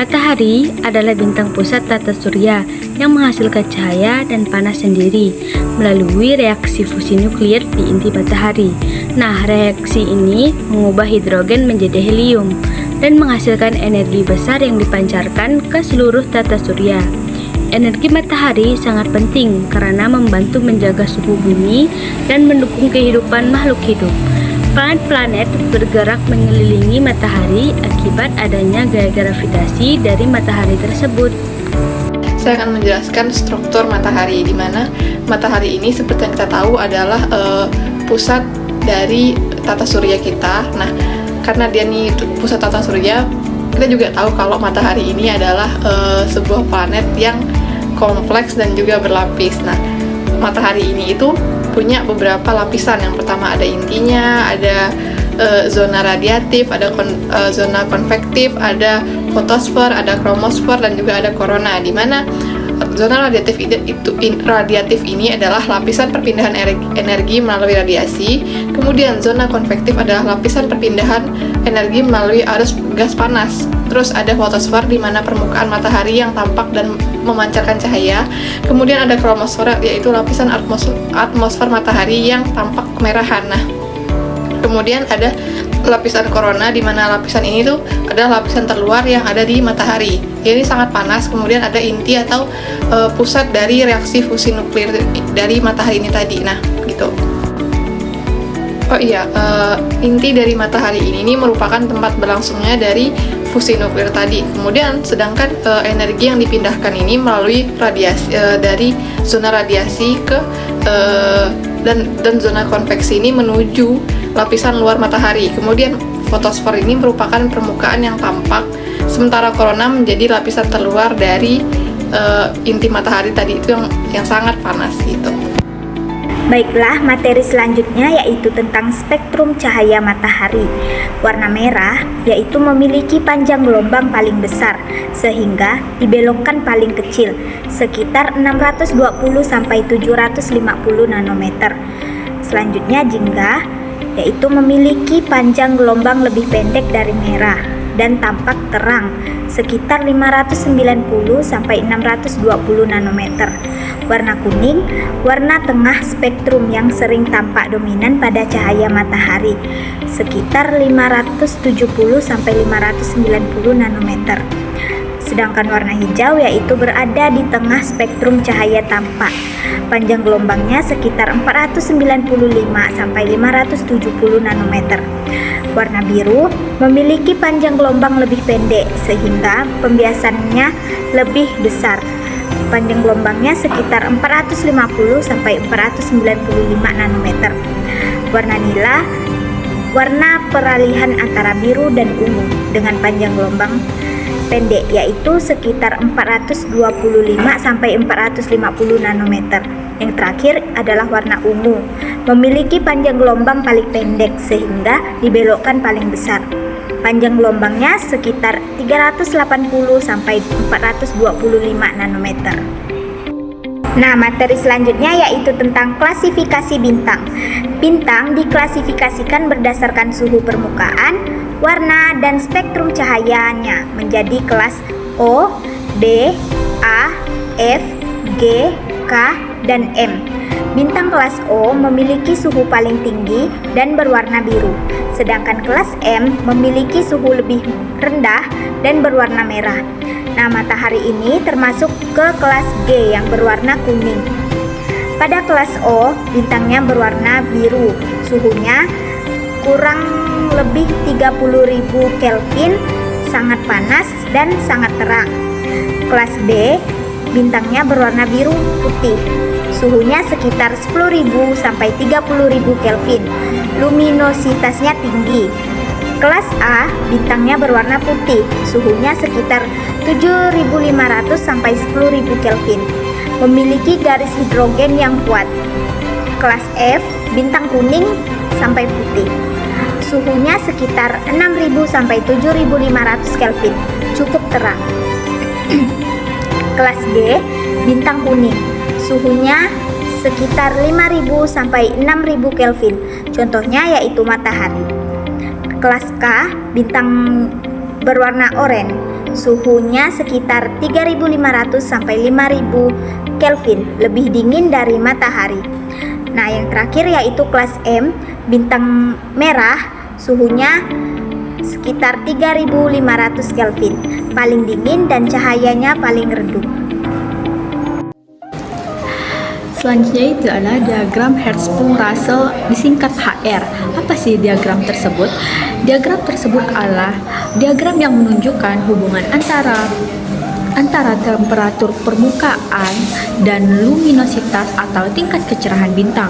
Matahari adalah bintang pusat tata surya yang menghasilkan cahaya dan panas sendiri melalui reaksi fusi nuklir di inti matahari. Nah, reaksi ini mengubah hidrogen menjadi helium dan menghasilkan energi besar yang dipancarkan ke seluruh tata surya. Energi matahari sangat penting karena membantu menjaga suhu bumi dan mendukung kehidupan makhluk hidup. Planet-planet bergerak mengelilingi matahari akibat adanya gaya gravitasi dari matahari tersebut. Saya akan menjelaskan struktur matahari, di mana matahari ini seperti yang kita tahu adalah pusat dari tata surya kita. Nah, karena dia nih pusat tata surya, kita juga tahu kalau matahari ini adalah sebuah planet yang kompleks dan juga berlapis. Nah, matahari ini itu punya beberapa lapisan. Yang pertama ada intinya, ada zona radiatif, ada zona konvektif, ada fotosfer, ada kromosfer, dan juga ada korona. Di mana zona radiatif ini adalah lapisan perpindahan energi melalui radiasi. Kemudian zona konvektif adalah lapisan perpindahan energi melalui arus gas panas. Terus ada fotosfer, di mana permukaan matahari yang tampak dan memancarkan cahaya. Kemudian ada kromosfer, yaitu lapisan atmosfer matahari yang tampak kemerahan. Nah, kemudian ada lapisan korona, di mana lapisan ini tuh adalah lapisan terluar yang ada di matahari. Ini sangat panas. Kemudian ada inti atau pusat dari reaksi fusi nuklir dari matahari ini tadi. Nah, gitu. Oh iya, inti dari matahari ini merupakan tempat berlangsungnya dari fusi nuklir tadi. Kemudian sedangkan energi yang dipindahkan ini melalui radiasi dari zona radiasi ke dan zona konveksi ini menuju lapisan luar matahari. Kemudian fotosfer ini merupakan permukaan yang tampak, sementara korona menjadi lapisan terluar dari inti matahari tadi itu yang sangat panas gitu. Baiklah, materi selanjutnya yaitu tentang spektrum cahaya matahari. Warna merah yaitu memiliki panjang gelombang paling besar sehingga dibelokkan paling kecil, sekitar 620 sampai 750 nanometer. Selanjutnya jingga yaitu memiliki panjang gelombang lebih pendek dari merah dan tampak terang, sekitar 590 sampai 620 nanometer. Warna kuning, warna tengah spektrum yang sering tampak dominan pada cahaya matahari, sekitar 570 sampai 590 nanometer. Sedangkan warna hijau yaitu berada di tengah spektrum cahaya tampak. Panjang gelombangnya sekitar 495 sampai 570 nanometer. Warna biru memiliki panjang gelombang lebih pendek sehingga pembiasannya lebih besar. Panjang gelombangnya sekitar 450 sampai 495 nanometer. Warna nila, warna peralihan antara biru dan ungu dengan panjang gelombang pendek yaitu sekitar 425 sampai 450 nanometer. Yang terakhir adalah warna ungu, memiliki panjang gelombang paling pendek sehingga dibelokkan paling besar. Panjang gelombangnya sekitar 380 sampai 425 nanometer. Nah, materi selanjutnya yaitu tentang klasifikasi bintang. Bintang diklasifikasikan berdasarkan suhu permukaan, warna, dan spektrum cahayanya menjadi kelas O, B, A, F, G, K, dan M. Bintang kelas O memiliki suhu paling tinggi dan berwarna biru, sedangkan kelas M memiliki suhu lebih rendah dan berwarna merah. Nah, matahari ini termasuk ke kelas G yang berwarna kuning. Pada kelas O, bintangnya berwarna biru, suhunya kurang lebih 30.000 Kelvin, sangat panas dan sangat terang. Kelas B, bintangnya berwarna biru putih, suhunya sekitar 10.000 sampai 30.000 Kelvin, luminositasnya tinggi. Kelas A, bintangnya berwarna putih, suhunya sekitar 7.500 sampai 10.000 Kelvin, memiliki garis hidrogen yang kuat. Kelas F, bintang kuning sampai putih, suhunya sekitar 6.000 sampai 7.500 Kelvin, cukup terang. Kelas G, bintang kuning, suhunya sekitar 5.000 sampai 6.000 Kelvin, contohnya yaitu matahari. Kelas K, bintang berwarna oranye, Suhunya sekitar 3.500 sampai 5.000 Kelvin, lebih dingin dari matahari. Nah, yang terakhir yaitu kelas M, bintang merah, suhunya sekitar 3.500 Kelvin, paling dingin dan cahayanya paling redup. Selanjutnya itu adalah diagram Hertzsprung-Russell disingkat HR. Apa sih diagram tersebut? Diagram tersebut adalah diagram yang menunjukkan hubungan antara temperatur permukaan dan luminositas atau tingkat kecerahan bintang.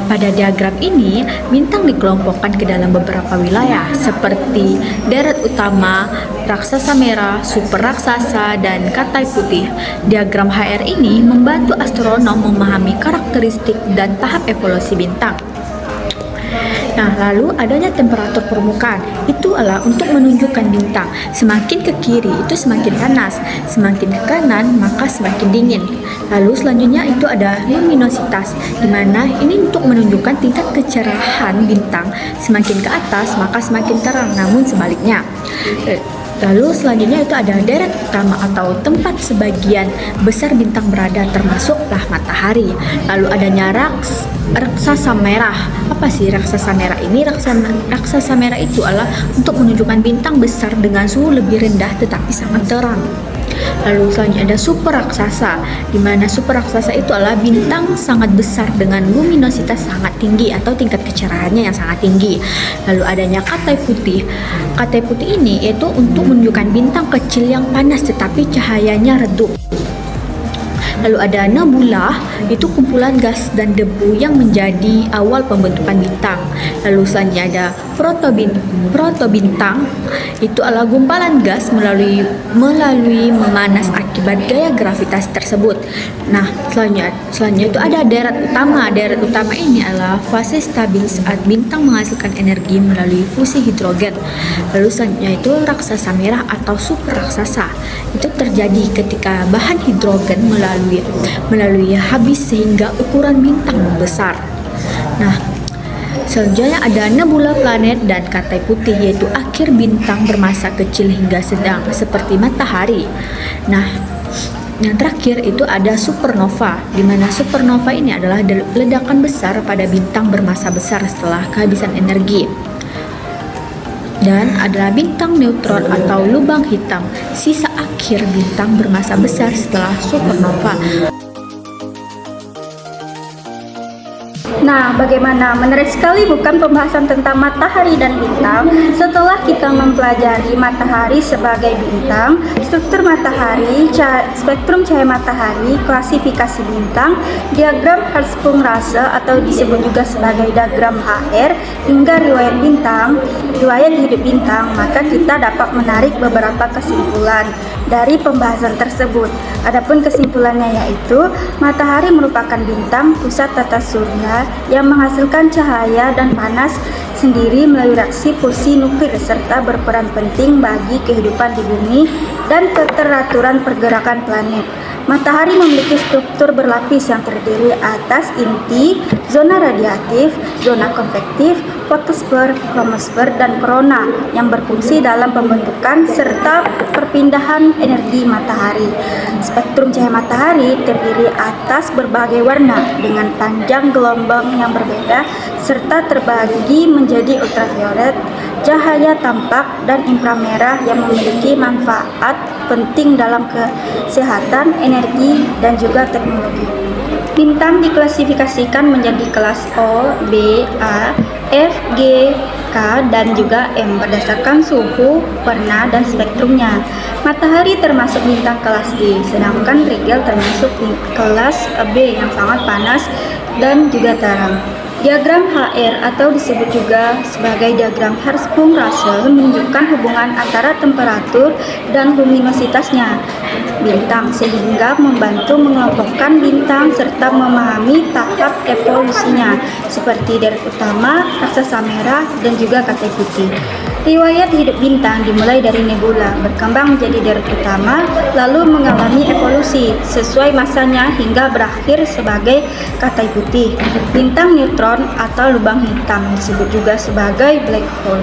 Pada diagram ini, bintang dikelompokkan ke dalam beberapa wilayah seperti deret utama, raksasa merah, super raksasa, dan katai putih. Diagram HR ini membantu astronom memahami karakteristik dan tahap evolusi bintang. Nah, lalu adanya temperatur permukaan itu adalah untuk menunjukkan bintang. Semakin ke kiri itu semakin panas, semakin ke kanan maka semakin dingin. Lalu selanjutnya itu ada luminositas, di mana ini untuk menunjukkan tingkat kecerahan bintang. Semakin ke atas maka semakin terang, namun sebaliknya. Lalu selanjutnya itu ada deret utama atau tempat sebagian besar bintang berada, termasuklah matahari. Lalu adanya raksasa merah. Apa sih raksasa merah ini? Raksasa merah itu adalah untuk menunjukkan bintang besar dengan suhu lebih rendah tetapi sangat terang. Lalu selanjutnya ada super raksasa, di mana super raksasa itu adalah bintang sangat besar dengan luminositas sangat tinggi atau tingkat kecerahannya yang sangat tinggi. Lalu adanya katai putih. Katai putih ini yaitu untuk menunjukkan bintang kecil yang panas tetapi cahayanya redup. Lalu ada nebula, itu kumpulan gas dan debu yang menjadi awal pembentukan bintang. Lalu selanjutnya ada protobintang, itu adalah gumpalan gas melalui memanas akibat gaya gravitas tersebut. Nah, selanjutnya itu ada deret utama. Deret utama ini adalah fase stabil saat bintang menghasilkan energi melalui fusi hidrogen. Lalu selanjutnya itu raksasa merah atau super raksasa. Itu terjadi ketika bahan hidrogen melalui habis sehingga ukuran bintang membesar. Nah, selanjutnya ada nebula planet dan katai putih, yaitu akhir bintang bermasa kecil hingga sedang seperti matahari. Nah, yang terakhir itu ada supernova, di mana supernova ini adalah ledakan besar pada bintang bermasa besar setelah kehabisan energi. Dan adalah bintang neutron atau lubang hitam, sisa akhir bintang bermasa besar setelah supernova. Nah, bagaimana? Menarik sekali bukan pembahasan tentang matahari dan bintang? Setelah kita mempelajari matahari sebagai bintang, struktur matahari, spektrum cahaya matahari, klasifikasi bintang, diagram Hertzsprung-Russell atau disebut juga sebagai diagram HR, hingga riwayat hidup bintang, maka kita dapat menarik beberapa kesimpulan dari pembahasan tersebut. Adapun kesimpulannya yaitu matahari merupakan bintang pusat tata surya yang menghasilkan cahaya dan panas sendiri melalui reaksi fusi nuklir serta berperan penting bagi kehidupan di bumi dan keteraturan pergerakan planet. Matahari memiliki struktur berlapis yang terdiri atas inti, zona radiatif, zona konvektif, fotosfer, kromosfer, dan korona yang berfungsi dalam pembentukan serta perpindahan energi matahari. Spektrum cahaya matahari terdiri atas berbagai warna dengan panjang gelombang yang berbeda serta terbagi menjadi ultraviolet, cahaya tampak, dan inframerah yang memiliki manfaat penting dalam kesehatan, energi, dan juga teknologi. Bintang diklasifikasikan menjadi kelas O, B, A, F, G, K, dan juga M berdasarkan suhu, warna, dan spektrumnya. Matahari termasuk bintang kelas D, sedangkan Rigel termasuk kelas B yang sangat panas dan juga terang. Diagram HR atau disebut juga sebagai diagram Hertzsprung-Russell menunjukkan hubungan antara temperatur dan luminositasnya bintang sehingga membantu mengelompokkan bintang serta memahami tahap evolusinya seperti deret utama, raksasa merah, dan juga katai putih. Riwayat hidup bintang dimulai dari nebula, berkembang menjadi deret utama, lalu mengalami evolusi sesuai masanya hingga berakhir sebagai katai putih. Bintang neutron atau lubang hitam disebut juga sebagai black hole.